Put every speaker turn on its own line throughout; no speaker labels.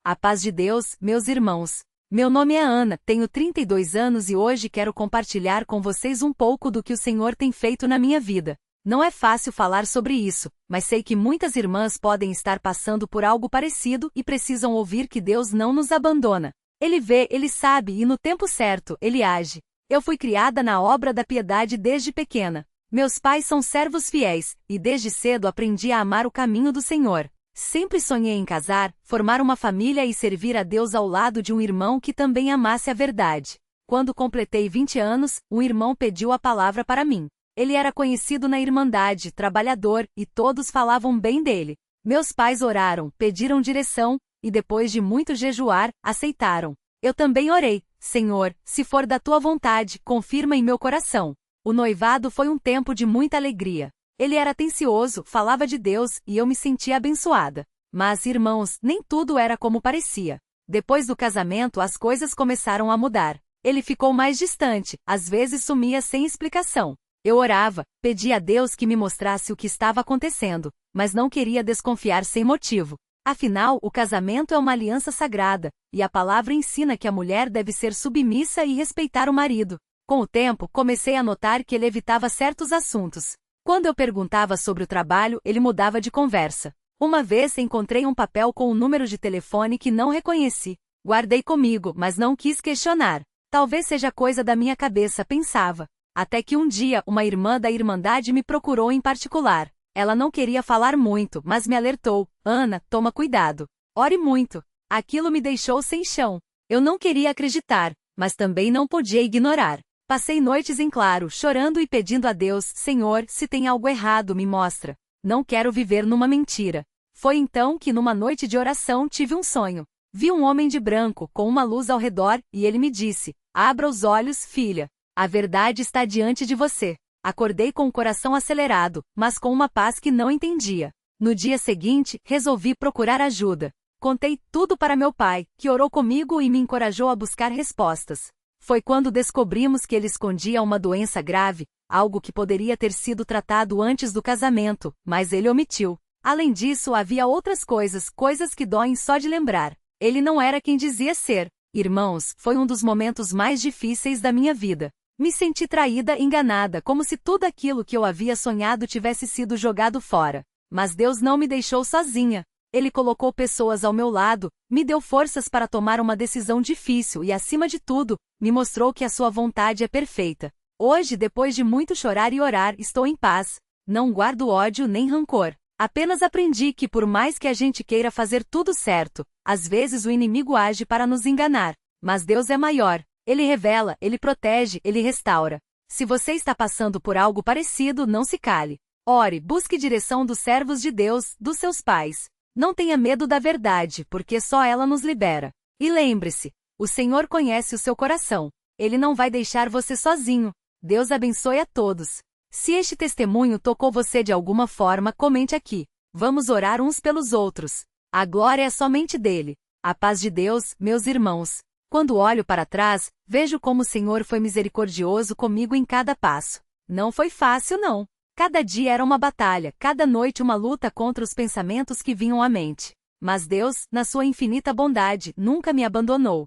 A paz de Deus, meus irmãos. Meu nome é Ana, tenho 32 anos e hoje quero compartilhar com vocês um pouco do que o Senhor tem feito na minha vida. Não é fácil falar sobre isso, mas sei que muitas irmãs podem estar passando por algo parecido e precisam ouvir que Deus não nos abandona. Ele vê, Ele sabe e no tempo certo, Ele age. Eu fui criada na obra da piedade desde pequena. Meus pais são servos fiéis, e desde cedo aprendi a amar o caminho do Senhor. Sempre sonhei em casar, formar uma família e servir a Deus ao lado de um irmão que também amasse a verdade. Quando completei 20 anos, um irmão pediu a palavra para mim. Ele era conhecido na Irmandade, trabalhador, e todos falavam bem dele. Meus pais oraram, pediram direção, e depois de muito jejuar, aceitaram. Eu também orei: Senhor, se for da tua vontade, confirma em meu coração. O noivado foi um tempo de muita alegria. Ele era atencioso, falava de Deus, e eu me sentia abençoada. Mas, irmãos, nem tudo era como parecia. Depois do casamento as coisas começaram a mudar. Ele ficou mais distante, às vezes sumia sem explicação. Eu orava, pedia a Deus que me mostrasse o que estava acontecendo, mas não queria desconfiar sem motivo. Afinal, o casamento é uma aliança sagrada, e a palavra ensina que a mulher deve ser submissa e respeitar o marido. Com o tempo, comecei a notar que ele evitava certos assuntos. Quando eu perguntava sobre o trabalho, ele mudava de conversa. Uma vez encontrei um papel com um número de telefone que não reconheci. Guardei comigo, mas não quis questionar. Talvez seja coisa da minha cabeça, pensava. Até que um dia, uma irmã da Irmandade me procurou em particular. Ela não queria falar muito, mas me alertou: Ana, toma cuidado. Ore muito. Aquilo me deixou sem chão. Eu não queria acreditar, mas também não podia ignorar. Passei noites em claro, chorando e pedindo a Deus: Senhor, se tem algo errado, me mostra. Não quero viver numa mentira. Foi então que numa noite de oração tive um sonho. Vi um homem de branco, com uma luz ao redor, e ele me disse: Abra os olhos, filha. A verdade está diante de você. Acordei com o coração acelerado, mas com uma paz que não entendia. No dia seguinte, resolvi procurar ajuda. Contei tudo para meu pai, que orou comigo e me encorajou a buscar respostas. Foi quando descobrimos que ele escondia uma doença grave, algo que poderia ter sido tratado antes do casamento, mas ele omitiu. Além disso, havia outras coisas que doem só de lembrar. Ele não era quem dizia ser. Irmãos, foi um dos momentos mais difíceis da minha vida. Me senti traída, enganada, como se tudo aquilo que eu havia sonhado tivesse sido jogado fora. Mas Deus não me deixou sozinha. Ele colocou pessoas ao meu lado, me deu forças para tomar uma decisão difícil e, acima de tudo, me mostrou que a sua vontade é perfeita. Hoje, depois de muito chorar e orar, estou em paz. Não guardo ódio nem rancor. Apenas aprendi que, por mais que a gente queira fazer tudo certo, às vezes o inimigo age para nos enganar. Mas Deus é maior. Ele revela, Ele protege, Ele restaura. Se você está passando por algo parecido, não se cale. Ore, busque direção dos servos de Deus, dos seus pais. Não tenha medo da verdade, porque só ela nos libera. E lembre-se, o Senhor conhece o seu coração. Ele não vai deixar você sozinho. Deus abençoe a todos. Se este testemunho tocou você de alguma forma, comente aqui. Vamos orar uns pelos outros. A glória é somente dele. A paz de Deus, meus irmãos. Quando olho para trás, vejo como o Senhor foi misericordioso comigo em cada passo. Não foi fácil, não. Cada dia era uma batalha, cada noite uma luta contra os pensamentos que vinham à mente. Mas Deus, na sua infinita bondade, nunca me abandonou.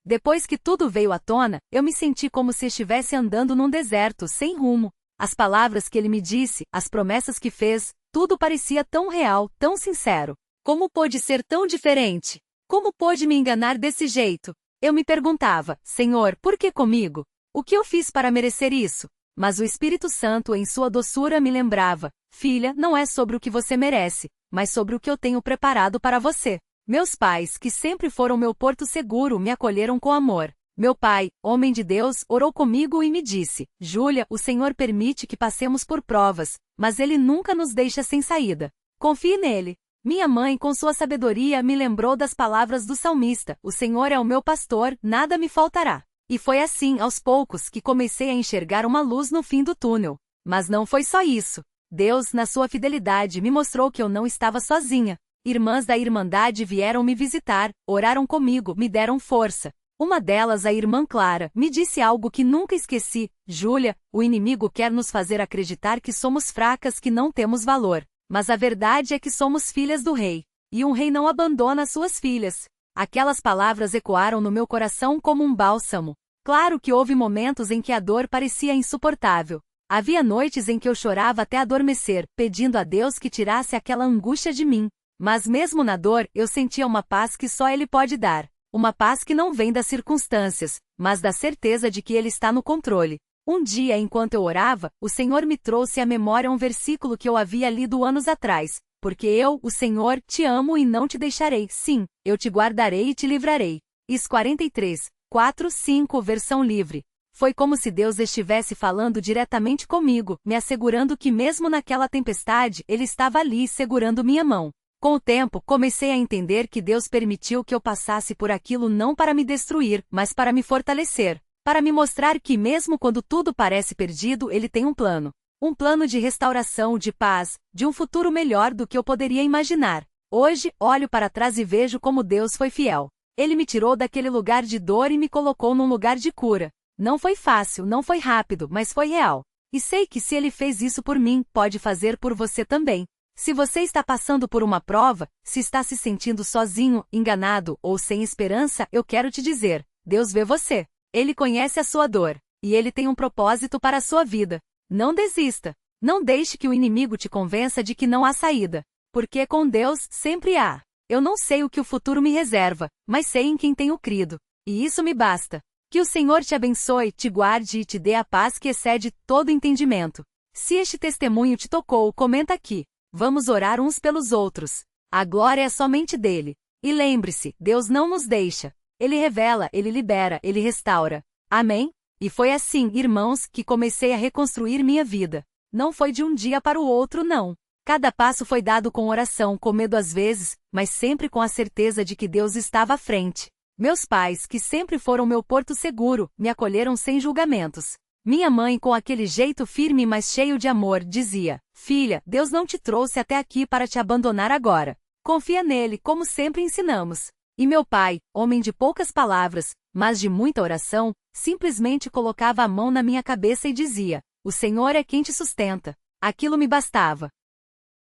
Depois que tudo veio à tona, eu me senti como se estivesse andando num deserto, sem rumo. As palavras que ele me disse, as promessas que fez, tudo parecia tão real, tão sincero. Como pôde ser tão diferente? Como pôde me enganar desse jeito? Eu me perguntava: Senhor, por que comigo? O que eu fiz para merecer isso? Mas o Espírito Santo, em sua doçura, me lembrava: Filha, não é sobre o que você merece, mas sobre o que eu tenho preparado para você. Meus pais, que sempre foram meu porto seguro, me acolheram com amor. Meu pai, homem de Deus, orou comigo e me disse: Júlia, o Senhor permite que passemos por provas, mas Ele nunca nos deixa sem saída. Confie nele. Minha mãe, com sua sabedoria, me lembrou das palavras do salmista: O Senhor é o meu pastor, nada me faltará. E foi assim, aos poucos, que comecei a enxergar uma luz no fim do túnel. Mas não foi só isso. Deus, na sua fidelidade, me mostrou que eu não estava sozinha. Irmãs da Irmandade vieram me visitar, oraram comigo, me deram força. Uma delas, a irmã Clara, me disse algo que nunca esqueci: Júlia, o inimigo quer nos fazer acreditar que somos fracas, que não temos valor. Mas a verdade é que somos filhas do Rei. E um rei não abandona suas filhas. Aquelas palavras ecoaram no meu coração como um bálsamo. Claro que houve momentos em que a dor parecia insuportável. Havia noites em que eu chorava até adormecer, pedindo a Deus que tirasse aquela angústia de mim. Mas mesmo na dor, eu sentia uma paz que só Ele pode dar. Uma paz que não vem das circunstâncias, mas da certeza de que Ele está no controle. Um dia, enquanto eu orava, o Senhor me trouxe à memória um versículo que eu havia lido anos atrás. Porque eu, o Senhor, te amo e não te deixarei. Sim, eu te guardarei e te livrarei. Is 43, 4, 5, versão livre. Foi como se Deus estivesse falando diretamente comigo, me assegurando que mesmo naquela tempestade, Ele estava ali segurando minha mão. Com o tempo, comecei a entender que Deus permitiu que eu passasse por aquilo não para me destruir, mas para me fortalecer. Para me mostrar que mesmo quando tudo parece perdido, Ele tem um plano. Um plano de restauração, de paz, de um futuro melhor do que eu poderia imaginar. Hoje, olho para trás e vejo como Deus foi fiel. Ele me tirou daquele lugar de dor e me colocou num lugar de cura. Não foi fácil, não foi rápido, mas foi real. E sei que se Ele fez isso por mim, pode fazer por você também. Se você está passando por uma prova, se está se sentindo sozinho, enganado ou sem esperança, eu quero te dizer, Deus vê você. Ele conhece a sua dor. E Ele tem um propósito para a sua vida. Não desista. Não deixe que o inimigo te convença de que não há saída. Porque com Deus sempre há. Eu não sei o que o futuro me reserva, mas sei em quem tenho crido. E isso me basta. Que o Senhor te abençoe, te guarde e te dê a paz que excede todo entendimento. Se este testemunho te tocou, comenta aqui. Vamos orar uns pelos outros. A glória é somente dele. E lembre-se, Deus não nos deixa. Ele revela, Ele libera, Ele restaura. Amém? E foi assim, irmãos, que comecei a reconstruir minha vida. Não foi de um dia para o outro, não. Cada passo foi dado com oração, com medo às vezes, mas sempre com a certeza de que Deus estava à frente. Meus pais, que sempre foram meu porto seguro, me acolheram sem julgamentos. Minha mãe, com aquele jeito firme mas cheio de amor, dizia: Filha, Deus não te trouxe até aqui para te abandonar agora. Confia nele, como sempre ensinamos. E meu pai, homem de poucas palavras, mas de muita oração, simplesmente colocava a mão na minha cabeça e dizia: O Senhor é quem te sustenta. Aquilo me bastava.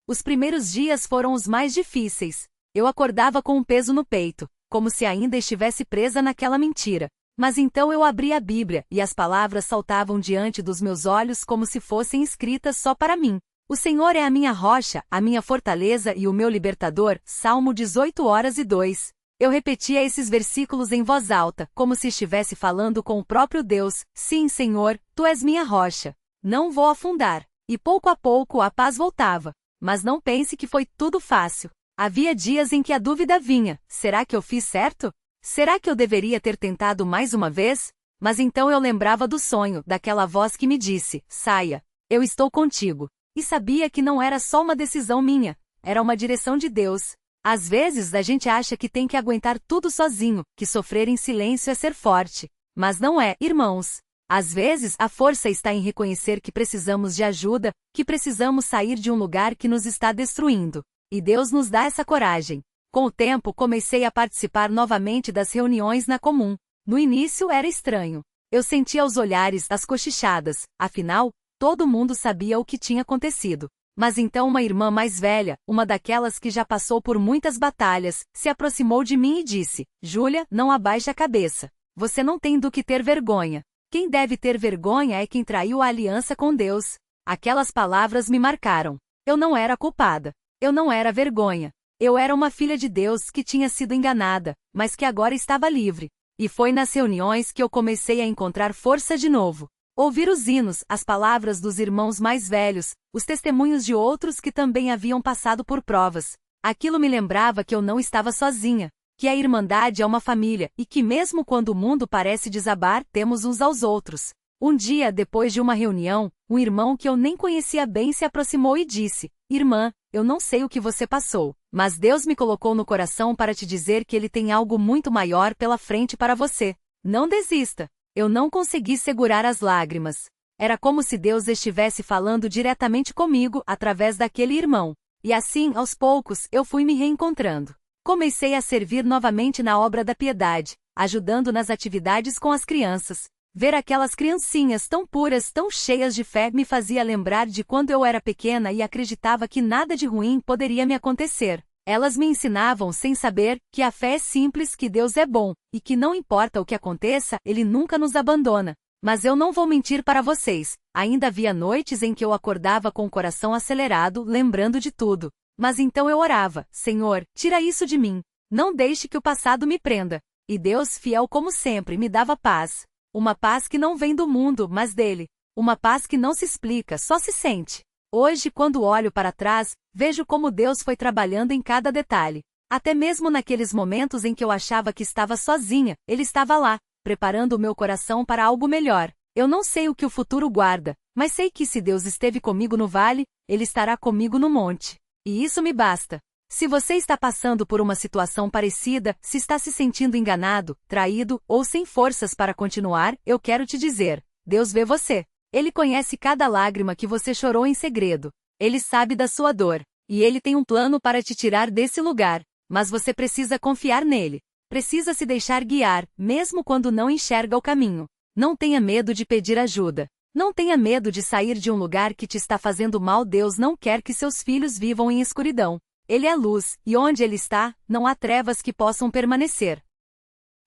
Os primeiros dias foram os mais difíceis. Eu acordava com um peso no peito, como se ainda estivesse presa naquela mentira. Mas então eu abri a Bíblia, e as palavras saltavam diante dos meus olhos como se fossem escritas só para mim. O Senhor é a minha rocha, a minha fortaleza e o meu libertador. Salmo 18:2. Eu repetia esses versículos em voz alta, como se estivesse falando com o próprio Deus. Sim, Senhor, Tu és minha rocha. Não vou afundar. E pouco a pouco a paz voltava. Mas não pense que foi tudo fácil. Havia dias em que a dúvida vinha: será que eu fiz certo? Será que eu deveria ter tentado mais uma vez? Mas então eu lembrava do sonho, daquela voz que me disse: saia, eu estou contigo. E sabia que não era só uma decisão minha, era uma direção de Deus. Às vezes a gente acha que tem que aguentar tudo sozinho, que sofrer em silêncio é ser forte. Mas não é, irmãos. Às vezes a força está em reconhecer que precisamos de ajuda, que precisamos sair de um lugar que nos está destruindo. E Deus nos dá essa coragem. Com o tempo comecei a participar novamente das reuniões na comum. No início era estranho. Eu sentia os olhares, as cochichadas, afinal, todo mundo sabia o que tinha acontecido. Mas então uma irmã mais velha, uma daquelas que já passou por muitas batalhas, se aproximou de mim e disse: Júlia, não abaixe a cabeça. Você não tem do que ter vergonha. Quem deve ter vergonha é quem traiu a aliança com Deus. Aquelas palavras me marcaram. Eu não era culpada. Eu não era vergonha. Eu era uma filha de Deus que tinha sido enganada, mas que agora estava livre. E foi nas reuniões que eu comecei a encontrar força de novo. Ouvir os hinos, as palavras dos irmãos mais velhos, os testemunhos de outros que também haviam passado por provas. Aquilo me lembrava que eu não estava sozinha, que a irmandade é uma família e que mesmo quando o mundo parece desabar, temos uns aos outros. Um dia, depois de uma reunião, um irmão que eu nem conhecia bem se aproximou e disse: Irmã, eu não sei o que você passou, mas Deus me colocou no coração para te dizer que Ele tem algo muito maior pela frente para você. Não desista. Eu não consegui segurar as lágrimas. Era como se Deus estivesse falando diretamente comigo através daquele irmão. E assim, aos poucos, eu fui me reencontrando. Comecei a servir novamente na obra da piedade, ajudando nas atividades com as crianças. Ver aquelas criancinhas tão puras, tão cheias de fé, me fazia lembrar de quando eu era pequena e acreditava que nada de ruim poderia me acontecer. Elas me ensinavam sem saber que a fé é simples, que Deus é bom, e que não importa o que aconteça, Ele nunca nos abandona. Mas eu não vou mentir para vocês, ainda havia noites em que eu acordava com o coração acelerado, lembrando de tudo. Mas então eu orava: Senhor, tira isso de mim. Não deixe que o passado me prenda. E Deus, fiel como sempre, me dava paz. Uma paz que não vem do mundo, mas dele. Uma paz que não se explica, só se sente. Hoje, quando olho para trás, vejo como Deus foi trabalhando em cada detalhe. Até mesmo naqueles momentos em que eu achava que estava sozinha, Ele estava lá, preparando o meu coração para algo melhor. Eu não sei o que o futuro guarda, mas sei que se Deus esteve comigo no vale, Ele estará comigo no monte. E isso me basta. Se você está passando por uma situação parecida, se está se sentindo enganado, traído ou sem forças para continuar, eu quero te dizer: Deus vê você. Ele conhece cada lágrima que você chorou em segredo. Ele sabe da sua dor. E Ele tem um plano para te tirar desse lugar. Mas você precisa confiar nele. Precisa se deixar guiar, mesmo quando não enxerga o caminho. Não tenha medo de pedir ajuda. Não tenha medo de sair de um lugar que te está fazendo mal. Deus não quer que seus filhos vivam em escuridão. Ele é luz, e onde Ele está, não há trevas que possam permanecer.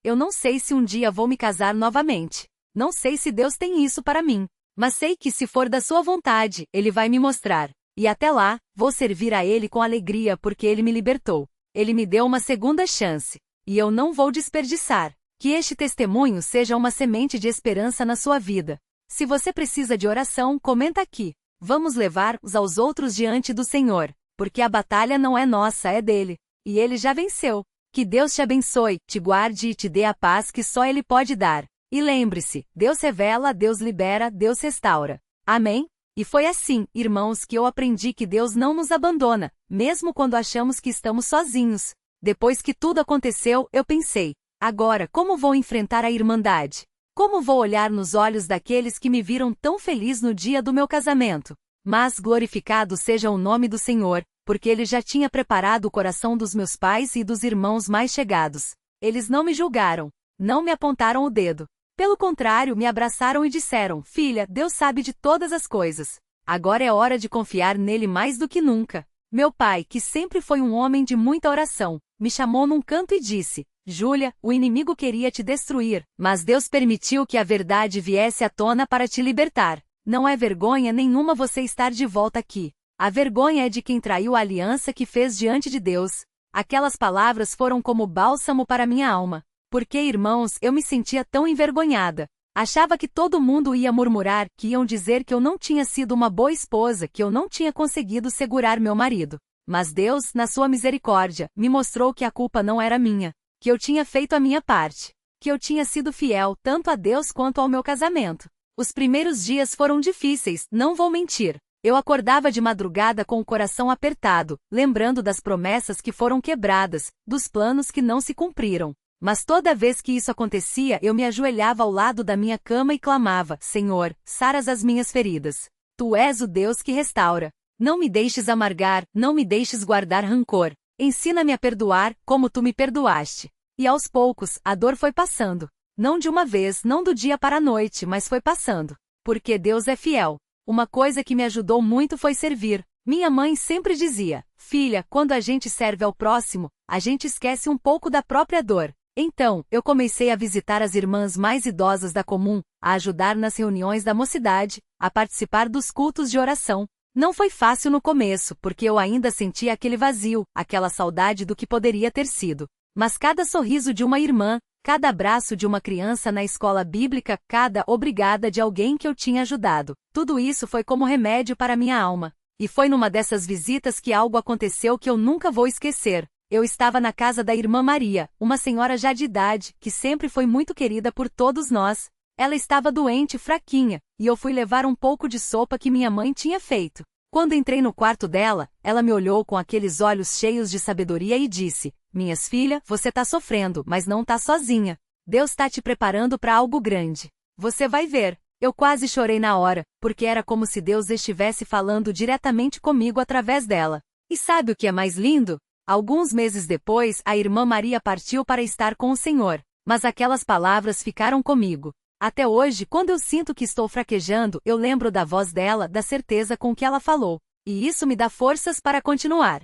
Eu não sei se um dia vou me casar novamente. Não sei se Deus tem isso para mim. Mas sei que se for da sua vontade, Ele vai me mostrar. E até lá, vou servir a Ele com alegria porque Ele me libertou. Ele me deu uma segunda chance. E eu não vou desperdiçar. Que este testemunho seja uma semente de esperança na sua vida. Se você precisa de oração, comenta aqui. Vamos levar uns aos outros diante do Senhor. Porque a batalha não é nossa, é dele. E Ele já venceu. Que Deus te abençoe, te guarde e te dê a paz que só Ele pode dar. E lembre-se, Deus revela, Deus libera, Deus restaura. Amém? E foi assim, irmãos, que eu aprendi que Deus não nos abandona, mesmo quando achamos que estamos sozinhos. Depois que tudo aconteceu, eu pensei: agora, como vou enfrentar a irmandade? Como vou olhar nos olhos daqueles que me viram tão feliz no dia do meu casamento? Mas glorificado seja o nome do Senhor, porque Ele já tinha preparado o coração dos meus pais e dos irmãos mais chegados. Eles não me julgaram, não me apontaram o dedo. Pelo contrário, me abraçaram e disseram: filha, Deus sabe de todas as coisas. Agora é hora de confiar nele mais do que nunca. Meu pai, que sempre foi um homem de muita oração, me chamou num canto e disse: Júlia, o inimigo queria te destruir, mas Deus permitiu que a verdade viesse à tona para te libertar. Não é vergonha nenhuma você estar de volta aqui. A vergonha é de quem traiu a aliança que fez diante de Deus. Aquelas palavras foram como bálsamo para minha alma. Porque, irmãos, eu me sentia tão envergonhada. Achava que todo mundo ia murmurar, que iam dizer que eu não tinha sido uma boa esposa, que eu não tinha conseguido segurar meu marido. Mas Deus, na sua misericórdia, me mostrou que a culpa não era minha, que eu tinha feito a minha parte, que eu tinha sido fiel tanto a Deus quanto ao meu casamento. Os primeiros dias foram difíceis, não vou mentir. Eu acordava de madrugada com o coração apertado, lembrando das promessas que foram quebradas, dos planos que não se cumpriram. Mas toda vez que isso acontecia, eu me ajoelhava ao lado da minha cama e clamava: Senhor, saras as minhas feridas. Tu és o Deus que restaura. Não me deixes amargar, não me deixes guardar rancor. Ensina-me a perdoar, como tu me perdoaste. E aos poucos, a dor foi passando. Não de uma vez, não do dia para a noite, mas foi passando. Porque Deus é fiel. Uma coisa que me ajudou muito foi servir. Minha mãe sempre dizia: filha, quando a gente serve ao próximo, a gente esquece um pouco da própria dor. Então, eu comecei a visitar as irmãs mais idosas da comum, a ajudar nas reuniões da mocidade, a participar dos cultos de oração. Não foi fácil no começo, porque eu ainda sentia aquele vazio, aquela saudade do que poderia ter sido. Mas cada sorriso de uma irmã, cada abraço de uma criança na escola bíblica, cada obrigada de alguém que eu tinha ajudado, tudo isso foi como remédio para minha alma. E foi numa dessas visitas que algo aconteceu que eu nunca vou esquecer. Eu estava na casa da irmã Maria, uma senhora já de idade, que sempre foi muito querida por todos nós. Ela estava doente, fraquinha, e eu fui levar um pouco de sopa que minha mãe tinha feito. Quando entrei no quarto dela, ela me olhou com aqueles olhos cheios de sabedoria e disse: Minhas filhas, você tá sofrendo, mas não tá sozinha. Deus tá te preparando para algo grande. Você vai ver. Eu quase chorei na hora, porque era como se Deus estivesse falando diretamente comigo através dela. E sabe o que é mais lindo? Alguns meses depois, a irmã Maria partiu para estar com o Senhor, mas aquelas palavras ficaram comigo. Até hoje, quando eu sinto que estou fraquejando, eu lembro da voz dela, da certeza com que ela falou. E isso me dá forças para continuar.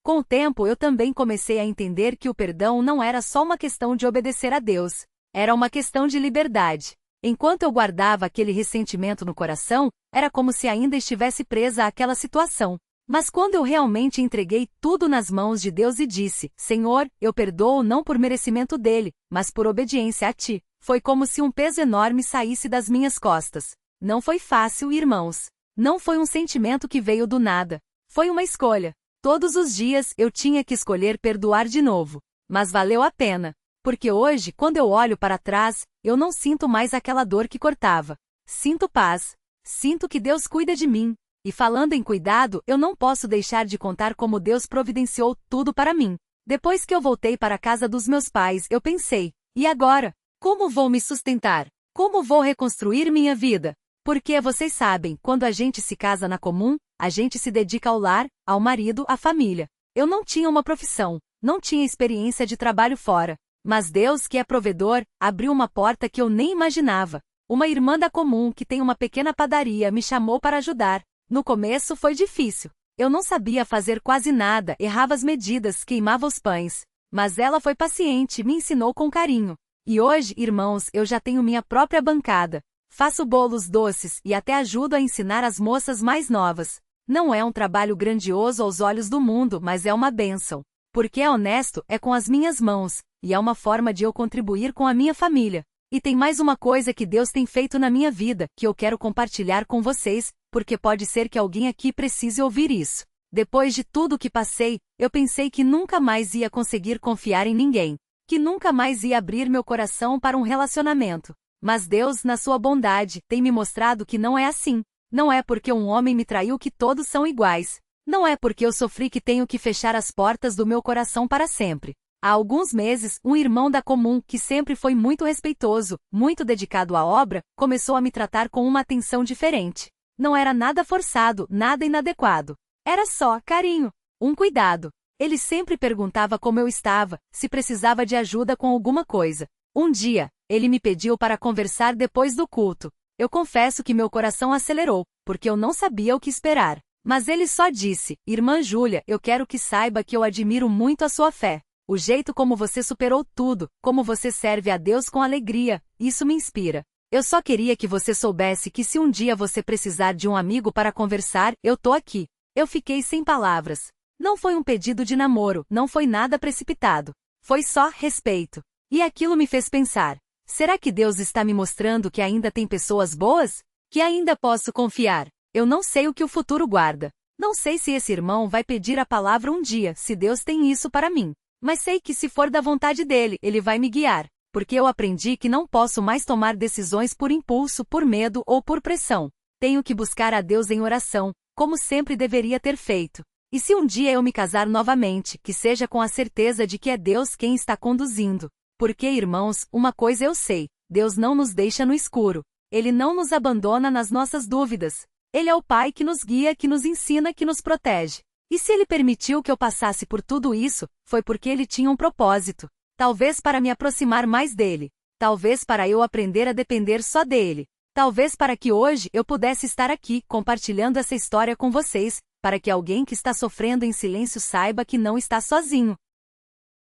Com o tempo eu também comecei a entender que o perdão não era só uma questão de obedecer a Deus, era uma questão de liberdade. Enquanto eu guardava aquele ressentimento no coração, era como se ainda estivesse presa àquela situação. Mas quando eu realmente entreguei tudo nas mãos de Deus e disse, Senhor, eu perdoo não por merecimento dele, mas por obediência a ti, foi como se um peso enorme saísse das minhas costas. Não foi fácil, irmãos. Não foi um sentimento que veio do nada. Foi uma escolha. Todos os dias eu tinha que escolher perdoar de novo. Mas valeu a pena. Porque hoje, quando eu olho para trás, eu não sinto mais aquela dor que cortava. Sinto paz. Sinto que Deus cuida de mim. E falando em cuidado, eu não posso deixar de contar como Deus providenciou tudo para mim. Depois que eu voltei para a casa dos meus pais, eu pensei, e agora? Como vou me sustentar? Como vou reconstruir minha vida? Porque vocês sabem, quando a gente se casa na comum, a gente se dedica ao lar, ao marido, à família. Eu não tinha uma profissão, não tinha experiência de trabalho fora. Mas Deus, que é provedor, abriu uma porta que eu nem imaginava. Uma irmã da comum que tem uma pequena padaria me chamou para ajudar. No começo foi difícil. Eu não sabia fazer quase nada, errava as medidas, queimava os pães. Mas ela foi paciente e me ensinou com carinho. E hoje, irmãos, eu já tenho minha própria bancada. Faço bolos doces e até ajudo a ensinar as moças mais novas. Não é um trabalho grandioso aos olhos do mundo, mas é uma bênção. Porque é honesto, é com as minhas mãos, e é uma forma de eu contribuir com a minha família. E tem mais uma coisa que Deus tem feito na minha vida, que eu quero compartilhar com vocês, porque pode ser que alguém aqui precise ouvir isso. Depois de tudo que passei, eu pensei que nunca mais ia conseguir confiar em ninguém. Que nunca mais ia abrir meu coração para um relacionamento. Mas Deus, na sua bondade, tem me mostrado que não é assim. Não é porque um homem me traiu que todos são iguais. Não é porque eu sofri que tenho que fechar as portas do meu coração para sempre. Há alguns meses, um irmão da comum, que sempre foi muito respeitoso, muito dedicado à obra, começou a me tratar com uma atenção diferente. Não era nada forçado, nada inadequado. Era só carinho, um cuidado. Ele sempre perguntava como eu estava, se precisava de ajuda com alguma coisa. Um dia, ele me pediu para conversar depois do culto. Eu confesso que meu coração acelerou, porque eu não sabia o que esperar. Mas ele só disse, Irmã Júlia, eu quero que saiba que eu admiro muito a sua fé. O jeito como você superou tudo, como você serve a Deus com alegria, isso me inspira. Eu só queria que você soubesse que se um dia você precisar de um amigo para conversar, eu tô aqui. Eu fiquei sem palavras. Não foi um pedido de namoro, não foi nada precipitado. Foi só respeito. E aquilo me fez pensar, será que Deus está me mostrando que ainda tem pessoas boas? Que ainda posso confiar? Eu não sei o que o futuro guarda. Não sei se esse irmão vai pedir a palavra um dia, se Deus tem isso para mim. Mas sei que se for da vontade dele, ele vai me guiar. Porque eu aprendi que não posso mais tomar decisões por impulso, por medo ou por pressão. Tenho que buscar a Deus em oração, como sempre deveria ter feito. E se um dia eu me casar novamente, que seja com a certeza de que é Deus quem está conduzindo. Porque, irmãos, uma coisa eu sei, Deus não nos deixa no escuro. Ele não nos abandona nas nossas dúvidas. Ele é o Pai que nos guia, que nos ensina, que nos protege. E se Ele permitiu que eu passasse por tudo isso, foi porque Ele tinha um propósito. Talvez para me aproximar mais dele. Talvez para eu aprender a depender só dele. Talvez para que hoje eu pudesse estar aqui, compartilhando essa história com vocês, para que alguém que está sofrendo em silêncio saiba que não está sozinho.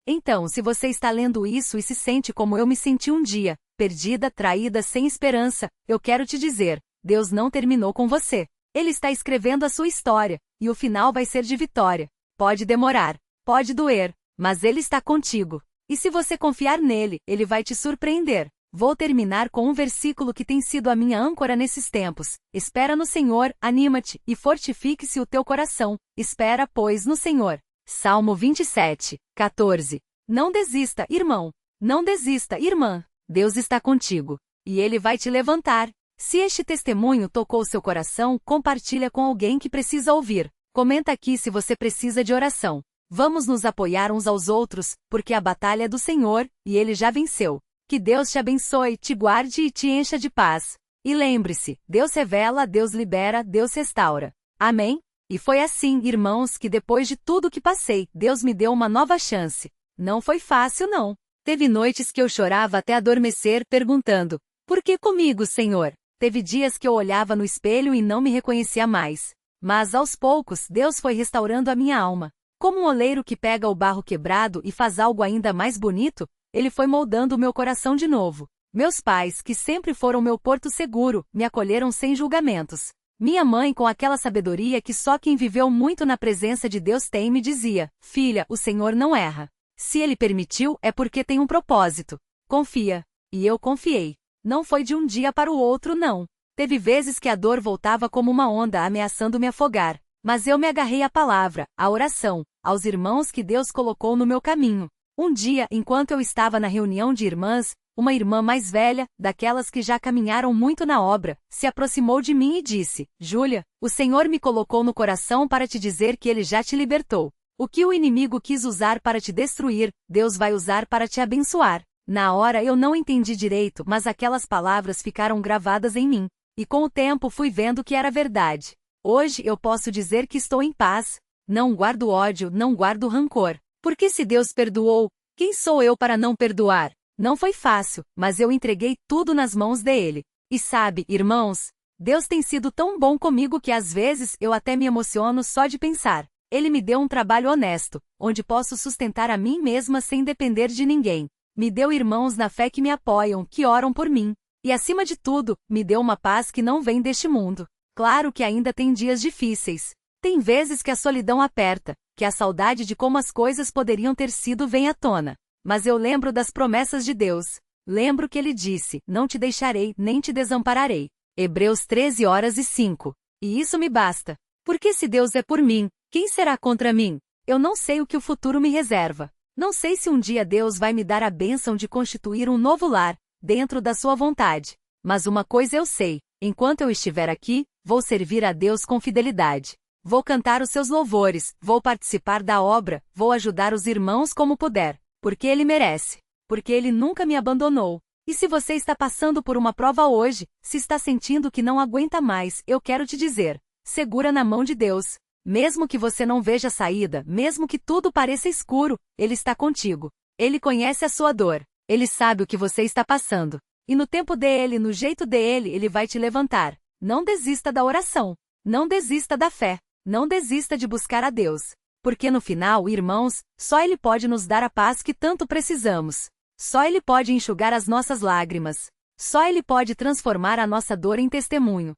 Então, se você está lendo isso e se sente como eu me senti um dia, perdida, traída, sem esperança, eu quero te dizer, Deus não terminou com você. Ele está escrevendo a sua história, e o final vai ser de vitória. Pode demorar, pode doer, mas Ele está contigo. E se você confiar nele, Ele vai te surpreender. Vou terminar com um versículo que tem sido a minha âncora nesses tempos. Espera no Senhor, anima-te, e fortifique-se o teu coração. Espera, pois, no Senhor. Salmo 27, 14. Não desista, irmão. Não desista, irmã. Deus está contigo. E Ele vai te levantar. Se este testemunho tocou seu coração, compartilha com alguém que precisa ouvir. Comenta aqui se você precisa de oração. Vamos nos apoiar uns aos outros, porque a batalha é do Senhor, e Ele já venceu. Que Deus te abençoe, te guarde e te encha de paz. E lembre-se, Deus revela, Deus libera, Deus restaura. Amém? E foi assim, irmãos, que depois de tudo que passei, Deus me deu uma nova chance. Não foi fácil, não. Teve noites que eu chorava até adormecer, perguntando, por que comigo, Senhor? Teve dias que eu olhava no espelho e não me reconhecia mais. Mas aos poucos, Deus foi restaurando a minha alma. Como um oleiro que pega o barro quebrado e faz algo ainda mais bonito, ele foi moldando o meu coração de novo. Meus pais, que sempre foram meu porto seguro, me acolheram sem julgamentos. Minha mãe, com aquela sabedoria que só quem viveu muito na presença de Deus tem, me dizia: filha, o Senhor não erra. Se Ele permitiu, é porque tem um propósito. Confia. E eu confiei. Não foi de um dia para o outro, não. Teve vezes que a dor voltava como uma onda ameaçando me afogar. Mas eu me agarrei à palavra, à oração, aos irmãos que Deus colocou no meu caminho. Um dia, enquanto eu estava na reunião de irmãs, uma irmã mais velha, daquelas que já caminharam muito na obra, se aproximou de mim e disse: Júlia, o Senhor me colocou no coração para te dizer que Ele já te libertou. O que o inimigo quis usar para te destruir, Deus vai usar para te abençoar. Na hora eu não entendi direito, mas aquelas palavras ficaram gravadas em mim. E com o tempo fui vendo que era verdade. Hoje eu posso dizer que estou em paz. Não guardo ódio, não guardo rancor. Porque se Deus perdoou, quem sou eu para não perdoar? Não foi fácil, mas eu entreguei tudo nas mãos dele. E sabe, irmãos, Deus tem sido tão bom comigo que às vezes eu até me emociono só de pensar. Ele me deu um trabalho honesto, onde posso sustentar a mim mesma sem depender de ninguém. Me deu irmãos na fé que me apoiam, que oram por mim. E acima de tudo, me deu uma paz que não vem deste mundo. Claro que ainda tem dias difíceis. Tem vezes que a solidão aperta, que a saudade de como as coisas poderiam ter sido vem à tona. Mas eu lembro das promessas de Deus. Lembro que Ele disse: não te deixarei, nem te desampararei. Hebreus 13:5. E isso me basta. Porque se Deus é por mim, quem será contra mim? Eu não sei o que o futuro me reserva. Não sei se um dia Deus vai me dar a bênção de constituir um novo lar, dentro da sua vontade. Mas uma coisa eu sei: enquanto eu estiver aqui, vou servir a Deus com fidelidade. Vou cantar os seus louvores, vou participar da obra, vou ajudar os irmãos como puder. Porque Ele merece. Porque Ele nunca me abandonou. E se você está passando por uma prova hoje, se está sentindo que não aguenta mais, eu quero te dizer: segura na mão de Deus. Mesmo que você não veja saída, mesmo que tudo pareça escuro, Ele está contigo. Ele conhece a sua dor. Ele sabe o que você está passando. E no tempo dele, no jeito dele, Ele vai te levantar. Não desista da oração. Não desista da fé. Não desista de buscar a Deus. Porque no final, irmãos, só Ele pode nos dar a paz que tanto precisamos. Só Ele pode enxugar as nossas lágrimas. Só Ele pode transformar a nossa dor em testemunho.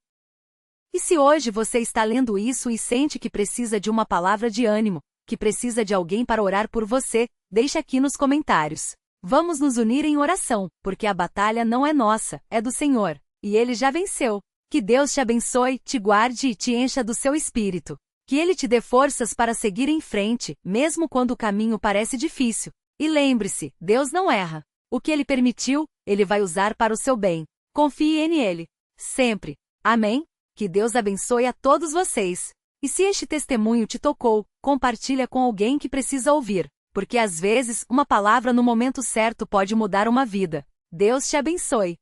E se hoje você está lendo isso e sente que precisa de uma palavra de ânimo, que precisa de alguém para orar por você, deixa aqui nos comentários. Vamos nos unir em oração, porque a batalha não é nossa, é do Senhor. E Ele já venceu. Que Deus te abençoe, te guarde e te encha do seu espírito. Que Ele te dê forças para seguir em frente, mesmo quando o caminho parece difícil. E lembre-se, Deus não erra. O que Ele permitiu, Ele vai usar para o seu bem. Confie nele. Sempre. Amém? Que Deus abençoe a todos vocês. E se este testemunho te tocou, compartilha com alguém que precisa ouvir. Porque às vezes, uma palavra no momento certo pode mudar uma vida. Deus te abençoe.